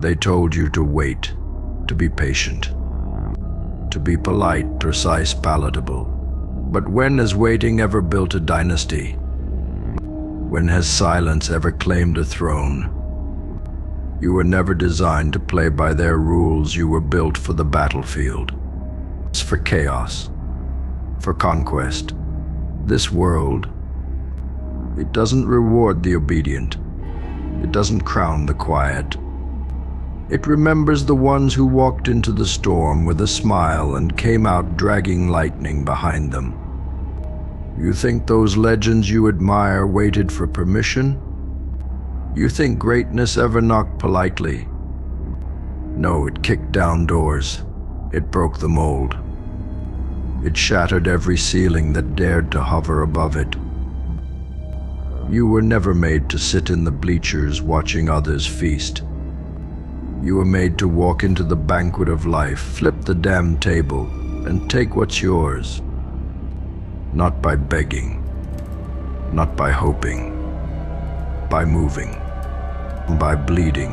They told you to wait, to be patient, to be polite, precise, palatable. But when has waiting ever built a dynasty? When has silence ever claimed a throne? You were never designed to play by their rules. You were built for the battlefield. It's for chaos, for conquest. This world, it doesn't reward the obedient. It doesn't crown the quiet. It remembers the ones who walked into the storm with a smile and came out dragging lightning behind them. You think those legends you admire waited for permission? You think greatness ever knocked politely? No, it kicked down doors. It broke the mold. It shattered every ceiling that dared to hover above it. You were never made to sit in the bleachers watching others feast. You were made to walk into the banquet of life, flip the damn table, and take what's yours. Not by begging, not by hoping, by moving, by bleeding,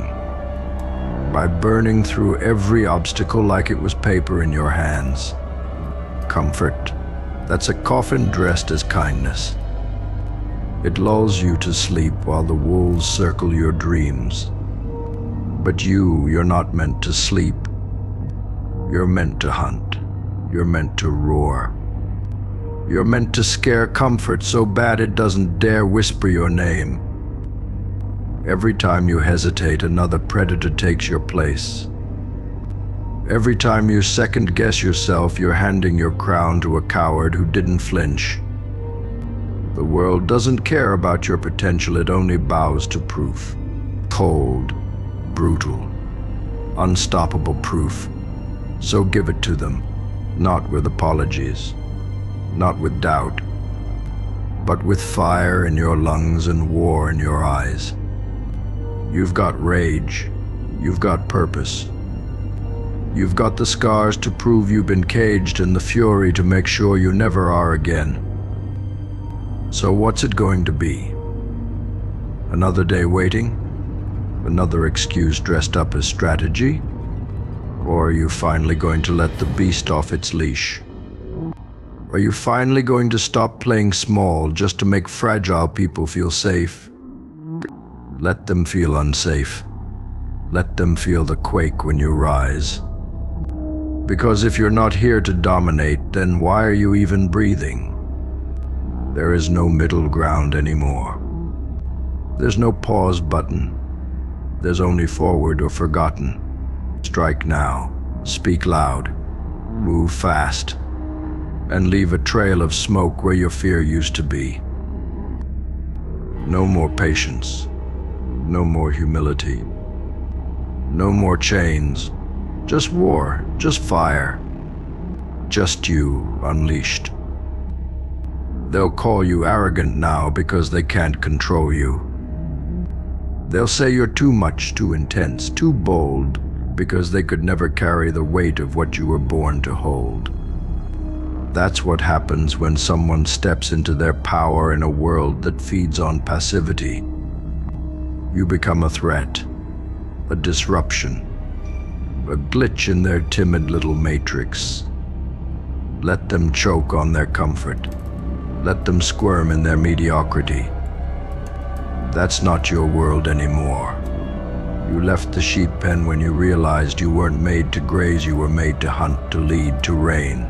by burning through every obstacle like it was paper in your hands. Comfort, that's a coffin dressed as kindness. It lulls you to sleep while the wolves circle your dreams. But you're not meant to sleep. You're meant to hunt. You're meant to roar. You're meant to scare comfort so bad it doesn't dare whisper your name. Every time you hesitate, another predator takes your place. Every time you second-guess yourself, you're handing your crown to a coward who didn't flinch. The world doesn't care about your potential, it only bows to proof. Cold, brutal, unstoppable proof. So give it to them, not with apologies, not with doubt, but with fire in your lungs and war in your eyes. You've got rage, you've got purpose. You've got the scars to prove you've been caged and the fury to make sure you never are again. So what's it going to be? Another day waiting? Another excuse dressed up as strategy? Or are you finally going to let the beast off its leash? Are you finally going to stop playing small just to make fragile people feel safe? Let them feel unsafe. Let them feel the quake when you rise. Because if you're not here to dominate, then why are you even breathing? There is no middle ground anymore. There's no pause button. There's only forward or forgotten. Strike now, speak loud, move fast, and leave a trail of smoke where your fear used to be. No more patience, no more humility, no more chains, just war, just fire, just you unleashed. They'll call you arrogant now because they can't control you. They'll say you're too much, too intense, too bold, because they could never carry the weight of what you were born to hold. That's what happens when someone steps into their power in a world that feeds on passivity. You become a threat, a disruption, a glitch in their timid little matrix. Let them choke on their comfort. Let them squirm in their mediocrity. That's not your world anymore. You left the sheep pen when you realized you weren't made to graze, you were made to hunt, to lead, to reign.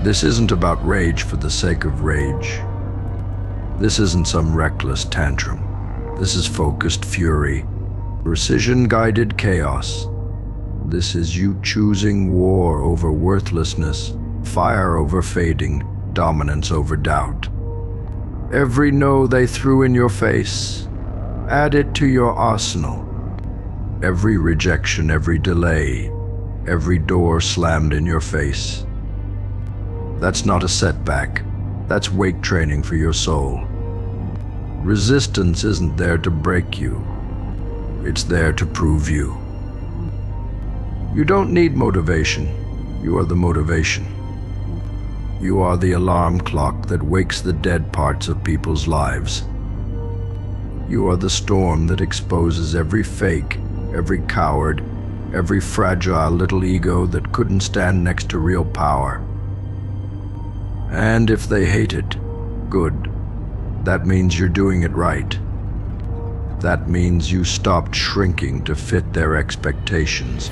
This isn't about rage for the sake of rage. This isn't some reckless tantrum. This is focused fury, precision-guided chaos. This is you choosing war over worthlessness, fire over fading, dominance over doubt. Every no they threw in your face, add it to your arsenal. Every rejection, every delay, every door slammed in your face. That's not a setback. That's weight training for your soul. Resistance isn't there to break you. It's there to prove you. You don't need motivation. You are the motivation. You are the alarm clock that wakes the dead parts of people's lives. You are the storm that exposes every fake every coward, every fragile little ego that couldn't stand next to real power. And if they hate it, good. That means you're doing it right. That means you stopped shrinking to fit their expectations.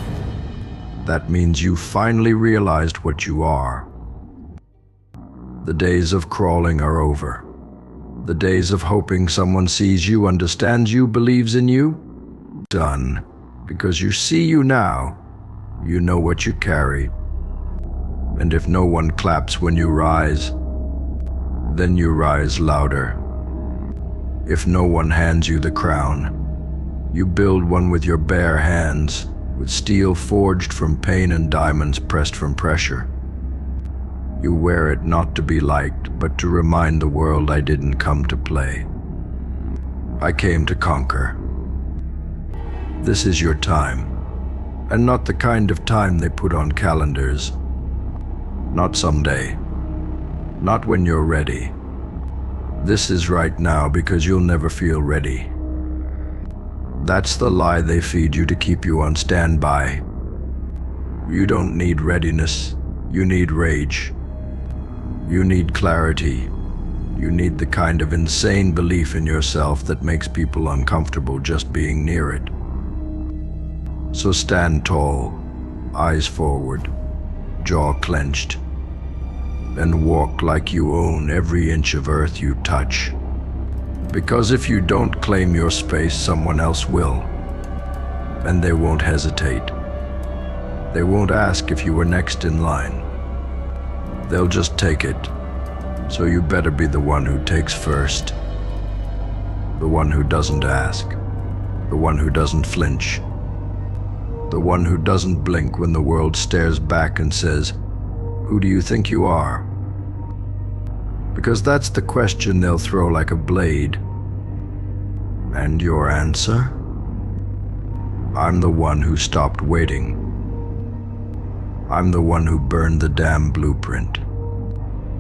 That means you finally realized what you are. The days of crawling are over. The days of hoping someone sees you, understands you, believes in you, done. Because you see you now, you know what you carry. And if no one claps when you rise, then you rise louder. If no one hands you the crown, you build one with your bare hands, with steel forged from pain and diamonds pressed from pressure. You wear it not to be liked, but to remind the world I didn't come to play. I came to conquer. This is your time, and not the kind of time they put on calendars. Not someday. Not when you're ready. This is right now because you'll never feel ready. That's the lie they feed you to keep you on standby. You don't need readiness. You need rage. You need clarity. You need the kind of insane belief in yourself that makes people uncomfortable just being near it. So stand tall, eyes forward, jaw clenched, and walk like you own every inch of earth you touch. Because if you don't claim your space, someone else will. And they won't hesitate. They won't ask if you were next in line. They'll just take it. So you better be the one who takes first. The one who doesn't ask. The one who doesn't flinch. The one who doesn't blink when the world stares back and says, "Who do you think you are?" Because that's the question they'll throw like a blade. And your answer? I'm the one who stopped waiting. I'm the one who burned the damn blueprint.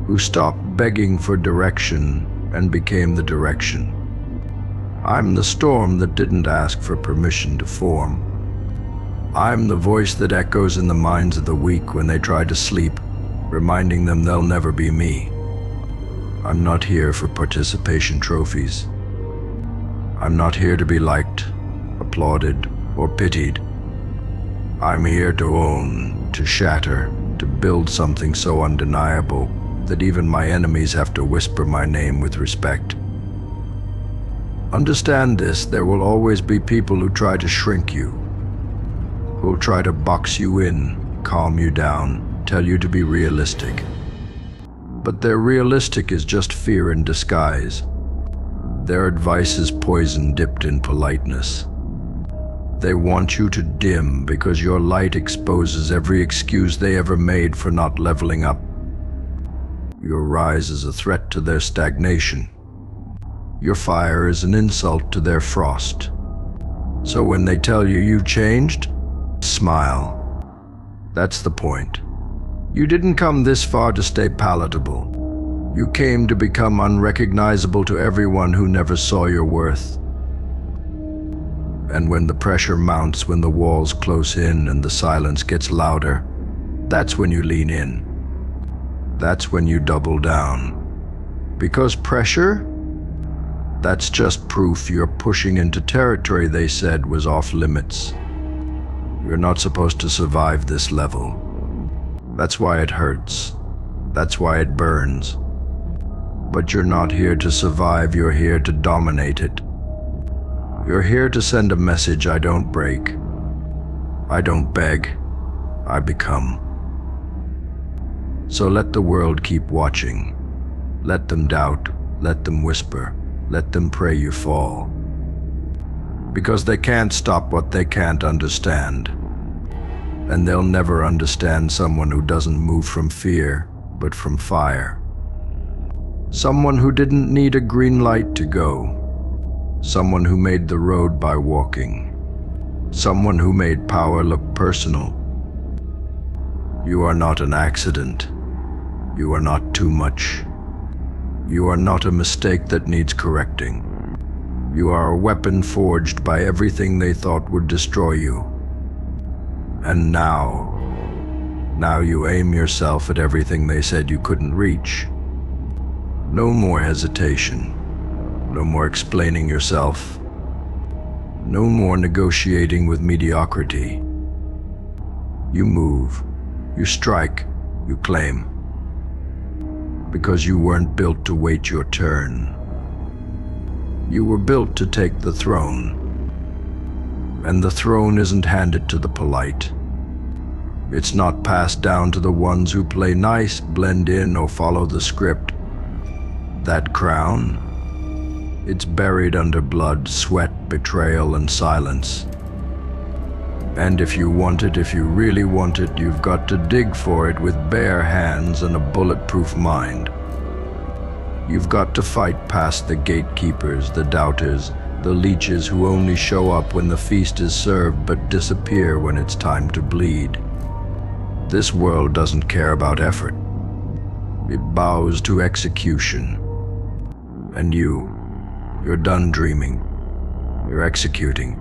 Who stopped begging for direction and became the direction. I'm the storm that didn't ask for permission to form. I'm the voice that echoes in the minds of the weak when they try to sleep, reminding them they'll never be me. I'm not here for participation trophies. I'm not here to be liked, applauded, or pitied. I'm here to own, to shatter, to build something so undeniable that even my enemies have to whisper my name with respect. Understand this, there will always be people who try to shrink you, who'll try to box you in, calm you down, tell you to be realistic. But their realistic is just fear in disguise. Their advice is poison dipped in politeness. They want you to dim because your light exposes every excuse they ever made for not leveling up. Your rise is a threat to their stagnation. Your fire is an insult to their frost. So when they tell you you've changed, smile. That's the point. You didn't come this far to stay palatable. You came to become unrecognizable to everyone who never saw your worth. And when the pressure mounts, when the walls close in and the silence gets louder, that's when you lean in. That's when you double down. Because pressure? That's just proof you're pushing into territory they said was off limits. You're not supposed to survive this level. That's why it hurts. That's why it burns. But you're not here to survive, you're here to dominate it. You're here to send a message I don't break. I don't beg, I become. So let the world keep watching. Let them doubt, let them whisper, let them pray you fall. Because they can't stop what they can't understand. And they'll never understand someone who doesn't move from fear, but from fire. Someone who didn't need a green light to go. Someone who made the road by walking. Someone who made power look personal. You are not an accident. You are not too much. You are not a mistake that needs correcting. You are a weapon forged by everything they thought would destroy you. And now you aim yourself at everything they said you couldn't reach. No more hesitation. No more explaining yourself. No more negotiating with mediocrity. You move, you strike, you claim. Because you weren't built to wait your turn. You were built to take the throne. And the throne isn't handed to the polite. It's not passed down to the ones who play nice, blend in, or follow the script. That crown, it's buried under blood, sweat, betrayal, and silence. And if you really want it, you've got to dig for it with bare hands and a bulletproof mind. You've got to fight past the gatekeepers, the doubters, the leeches who only show up when the feast is served but disappear when it's time to bleed. This world doesn't care about effort. It bows to execution. And you're done dreaming. You're executing.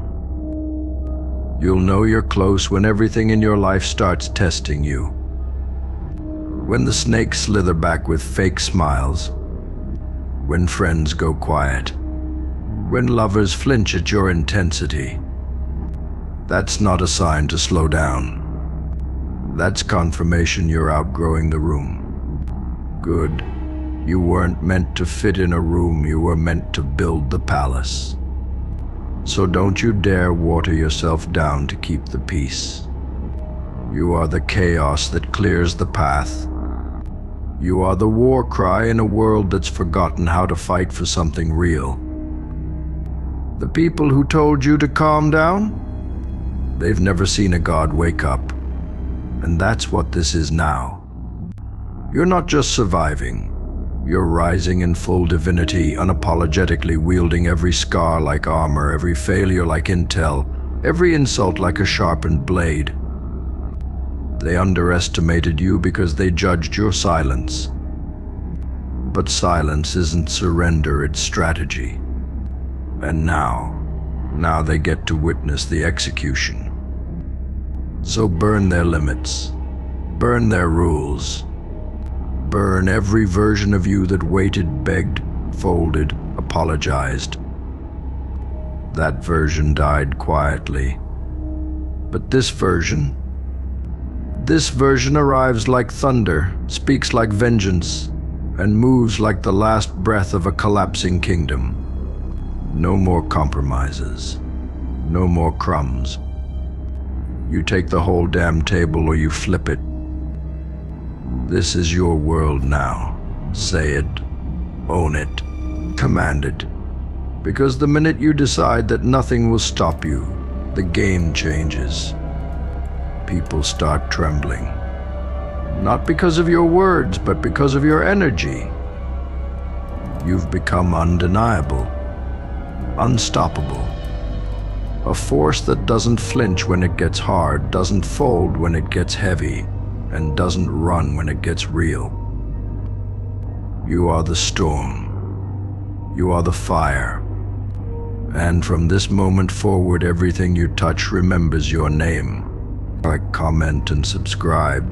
You'll know you're close when everything in your life starts testing you. When the snakes slither back with fake smiles. When friends go quiet. When lovers flinch at your intensity. That's not a sign to slow down. That's confirmation you're outgrowing the room. Good. You weren't meant to fit in a room, you were meant to build the palace. So don't you dare water yourself down to keep the peace. You are the chaos that clears the path. You are the war cry in a world that's forgotten how to fight for something real. The people who told you to calm down? They've never seen a god wake up. And that's what this is now. You're not just surviving. You're rising in full divinity, unapologetically wielding every scar like armor, every failure like intel, every insult like a sharpened blade. They underestimated you because they judged your silence. But silence isn't surrender, it's strategy. And now they get to witness the execution. So burn their limits, burn their rules. Burn every version of you that waited, begged, folded, apologized. That version died quietly. But this version arrives like thunder, speaks like vengeance, and moves like the last breath of a collapsing kingdom. No more compromises. No more crumbs. You take the whole damn table or you flip it. This is your world now. Say it, own it, command it. Because the minute you decide that nothing will stop you, the game changes. People start trembling. Not because of your words, but because of your energy. You've become undeniable, unstoppable. A force that doesn't flinch when it gets hard, doesn't fold when it gets heavy, and doesn't run when it gets real. You are the storm. You are the fire. And from this moment forward, everything you touch remembers your name. Like, comment, and subscribe.